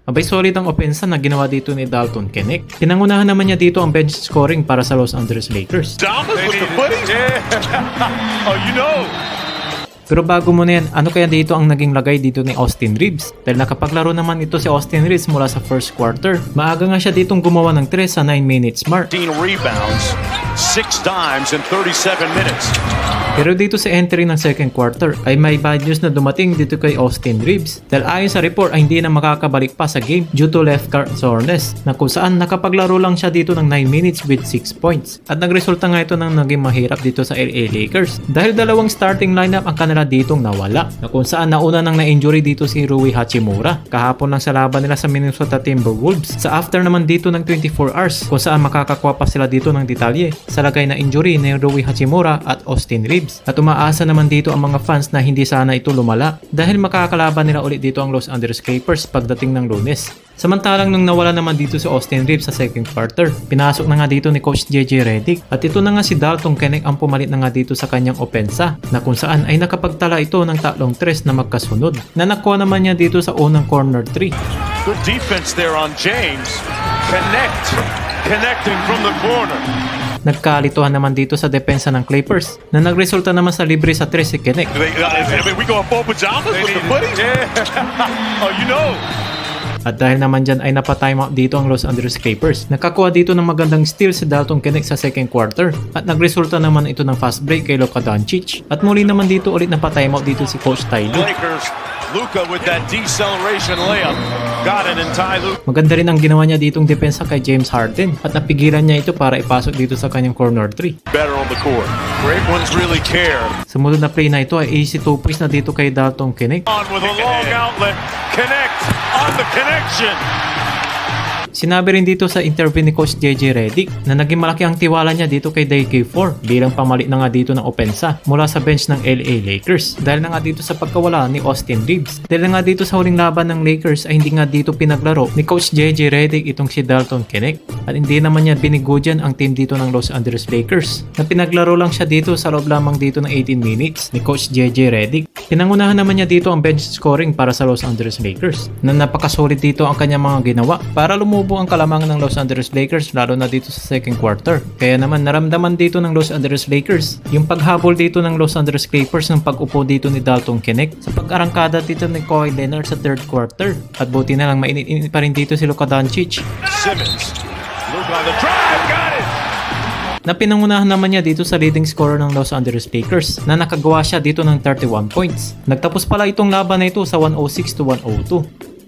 Abay solid ang opensa na ginawa dito ni Dalton Knecht. Pinangunahan naman niya dito ang bench scoring para sa Los Angeles Lakers. Thomas with the footies? Yeah. Oh, you know. Pero bago mo na yan, ano kaya dito ang naging lagay dito ni Austin Reeves? Dahil nakapaglaro naman ito si Austin Reeves mula sa first quarter. Maaga nga siya ditong gumawa ng 3 sa 9 minutes mark. 15 rebounds, 6 dimes in 37 minutes. Pero dito sa entry ng second quarter ay may bad news na dumating dito kay Austin Reeves. Dahil ayon sa report ay hindi na makakabalik pa sa game due to left calf soreness na kung saan nakapaglaro lang siya dito ng 9 minutes with 6 points. At nagresulta nga ito ng naging mahirap dito sa LA Lakers. Dahil dalawang starting lineup ang kanila ditong nawala. Na kung saan nauna nang na-injury dito si Rui Hachimura. Kahapon lang sa laban nila sa Minnesota Timberwolves. Sa after naman dito ng 24 hours kung saan makakakuha pa sila dito ng detalye sa lagay na injury ni Rui Hachimura at Austin Reeves. At umaasa naman dito ang mga fans na hindi sana ito lumala dahil makakalaban nila ulit dito ang Los Angeles Clippers pagdating ng Lunes. Samantalang nung nawala naman dito si Austin Reeves sa second quarter, pinasok na nga dito ni Coach JJ Redick at ito na nga si Dalton Knecht ang pumalit na nga dito sa kanyang opensa na kung saan ay nakapagtala ito ng tatlong tres na magkasunod na nakuha naman niya dito sa unang corner 3. Good defense there on James. Connecting from the corner. Nagkalituhan naman dito sa depensa ng Clippers na nagresulta naman sa libre sa 3 si Knecht. We go for pajamas with the footies? Yeah. Oh, you know. At dahil naman dyan ay napatimeout dito ang Los Angeles Clippers. Nakakuha dito ng magandang steal si Dalton Knecht sa second quarter at nagresulta naman ito ng fast break kay Luka Doncic. At muli naman dito ulit na patimeout dito si Coach Ty Lue. Lakers, Luka with that deceleration layup. Got it in Ty Lue. Maganda rin ang ginawa niya ditong depensa kay James Harden at napigilan niya ito para ipasok dito sa kanyang corner 3. Better on the court. Great ones really care. Sumunod na play na ito ay easy 2 points na dito kay Dalton Knecht. On with a long outlet. Connect on the connection. Sinabi rin dito sa interview ni Coach JJ Redick na naging malaki ang tiwala niya dito kay DK4 bilang pamalit na nga dito ng opensa mula sa bench ng LA Lakers dahil na nga dito sa pagkawala ni Austin Reeves. Dahil na nga dito sa huling laban ng Lakers ay hindi nga dito pinaglaro ni Coach JJ Redick itong si Dalton Knecht at hindi naman niya binigo dyan ang team dito ng Los Angeles Lakers na pinaglaro lang siya dito sa loob lamang dito ng 18 minutes ni Coach JJ Redick. Pinangunahan naman niya dito ang bench scoring para sa Los Angeles Lakers na napakasolid dito ang kanyang mga ginawa para lumubo ang kalamangan ng Los Angeles Lakers lalo na dito sa second quarter. Kaya naman naramdaman dito ng Los Angeles Lakers yung paghabol dito ng Los Angeles Clippers ng pag-upo dito ni Dalton Knecht sa pag-arangkada dito ni Kawhi Leonard sa third quarter. At buti na lang mainit-init pa rin dito si Luka Doncic. Simmons. Luka on the drive. Got it. Na pinangunahan naman niya dito sa leading scorer ng Los Angeles Lakers na nakagawa siya dito ng 31 points. Nagtapos pala itong laban na ito sa 106-102